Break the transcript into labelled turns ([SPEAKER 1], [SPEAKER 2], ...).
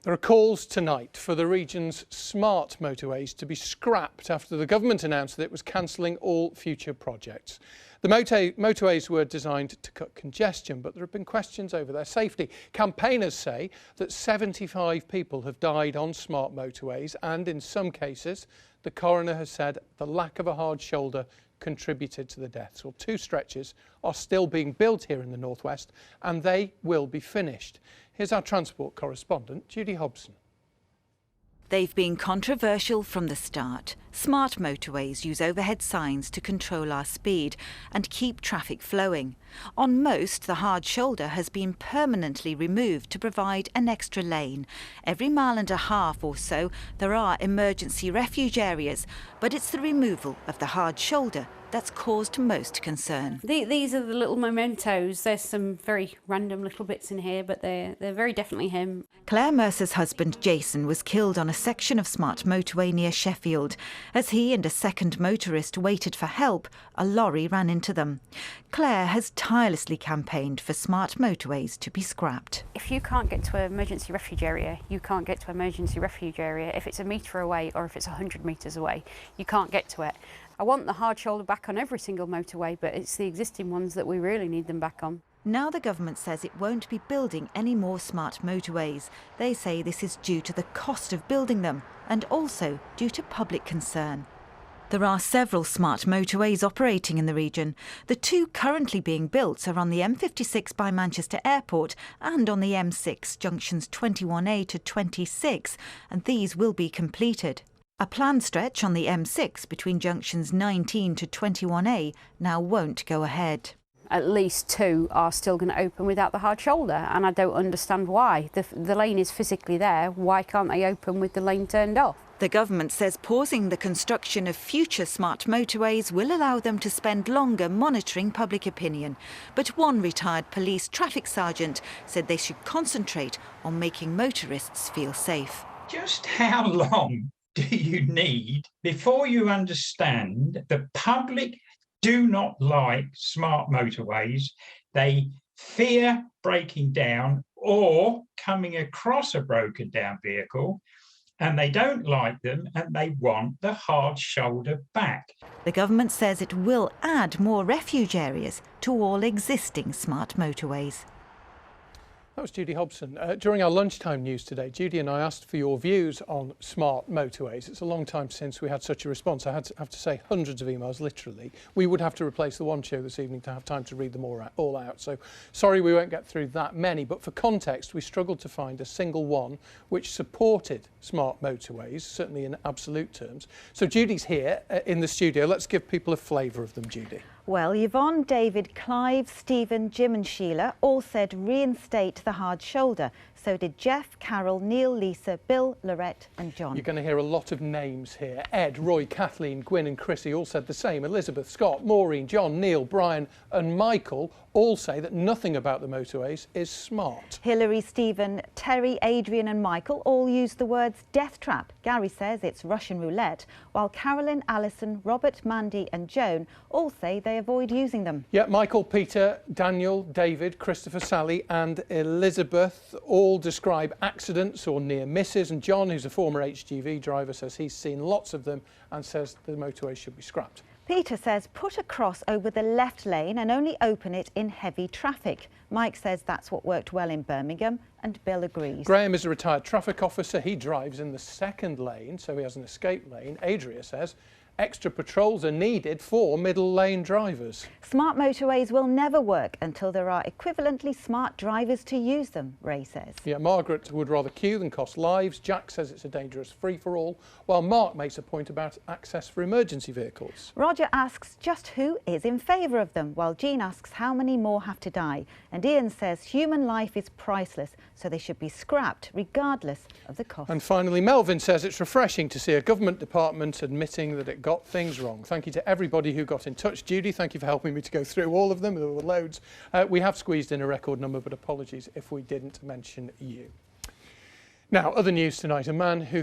[SPEAKER 1] There are calls tonight for the region's smart motorways to be scrapped after the government announced that it was cancelling all future projects. The motorways were designed to cut congestion, but there have been questions over their safety. Campaigners say that 75 people have died on smart motorways, and in some cases, the coroner has said the lack of a hard shoulder contributed to the deaths. Well, 2 stretches are still being built here in the northwest, and they will be finished. Here's our transport correspondent, Judy Hobson.
[SPEAKER 2] They've been controversial from the start. Smart motorways use overhead signs to control our speed and keep traffic flowing. On most, the hard shoulder has been permanently removed to provide an extra lane. Every mile and a half or so, there are emergency refuge areas, but it's the removal of the hard shoulder that's caused most concern.
[SPEAKER 3] These are the little mementos. There's some very random little bits in here, but they're very definitely him.
[SPEAKER 2] Claire Mercer's husband Jason was killed on a section of Smart Motorway near Sheffield. As he and a second motorist waited for help, a lorry ran into them. Claire has tirelessly campaigned for Smart Motorways to be scrapped.
[SPEAKER 3] If you can't get to an emergency refuge area, you can't get to an emergency refuge area. If it's a metre away or if it's 100 metres away, you can't get to it. I want the hard shoulder back on every single motorway, but it's the existing ones that we really need them back on.
[SPEAKER 2] Now the government says it won't be building any more smart motorways. They say this is due to the cost of building them and also due to public concern. There are several smart motorways operating in the region. The 2 currently being built are on the M56 by Manchester Airport and on the M6 junctions 21A to 26, and these will be completed. A planned stretch on the M6 between junctions 19 to 21A now won't go ahead.
[SPEAKER 3] At least 2 are still going to open without the hard shoulder, and I don't understand why. The lane is physically there. Why can't they open with the lane turned off?
[SPEAKER 2] The government says pausing the construction of future smart motorways will allow them to spend longer monitoring public opinion. But one retired police traffic sergeant said they should concentrate on making motorists feel safe.
[SPEAKER 4] Just how long do you need before you understand the public do not like smart motorways? They fear breaking down or coming across a broken down vehicle, and they don't like them and they want the hard shoulder back.
[SPEAKER 2] The government says it will add more refuge areas to all existing smart motorways.
[SPEAKER 1] That was Judy Hobson. During our lunchtime news today, Judy and I asked for your views on smart motorways. It's a long time since we had such a response. I have to say hundreds of emails, literally. We would have to replace the one show this evening to have time to read them all out. So sorry we won't get through that many. But for context, we struggled to find a single one which supported smart motorways, certainly in absolute terms. So Judy's here in the studio. Let's give people a flavour of them, Judy.
[SPEAKER 2] Well, Yvonne, David, Clive, Stephen, Jim and Sheila all said reinstate the hard shoulder. So did Jeff, Carol, Neil, Lisa, Bill, Lorette and John.
[SPEAKER 1] You're going to hear a lot of names here. Ed, Roy, Kathleen, Gwyn and Chrissy all said the same. Elizabeth, Scott, Maureen, John, Neil, Brian and Michael all say that nothing about the motorways is smart.
[SPEAKER 2] Hilary, Stephen, Terry, Adrian and Michael all used the words death trap. Gary says it's Russian roulette, while Carolyn, Alison, Robert, Mandy and Joan all say they avoid using them.
[SPEAKER 1] Yeah, Michael, Peter, Daniel, David, Christopher, Sally and Elizabeth all describe accidents or near misses, and John, who's a former HGV driver, says he's seen lots of them and says the motorway should be scrapped.
[SPEAKER 2] Peter says put a cross over the left lane and only open it in heavy traffic. Mike says that's what worked well in Birmingham, and Bill agrees.
[SPEAKER 1] Graham is a retired traffic officer. He drives in the second lane, so he has an escape lane. Adria says extra patrols are needed for middle lane drivers.
[SPEAKER 2] Smart motorways will never work until there are equivalently smart drivers to use them, Ray says.
[SPEAKER 1] Yeah, Margaret would rather queue than cost lives. Jack says it's a dangerous free-for-all, while Mark makes a point about access for emergency vehicles.
[SPEAKER 2] Roger asks just who is in favour of them, while Jean asks how many more have to die. And Ian says human life is priceless, so they should be scrapped regardless of the cost.
[SPEAKER 1] And finally, Melvin says it's refreshing to see a government department admitting that it got things wrong. Thank you to everybody who got in touch. Judy, thank you for helping me to go through all of them. There were loads. We have squeezed in a record number, but apologies if we didn't mention you. Now, other news tonight. A man who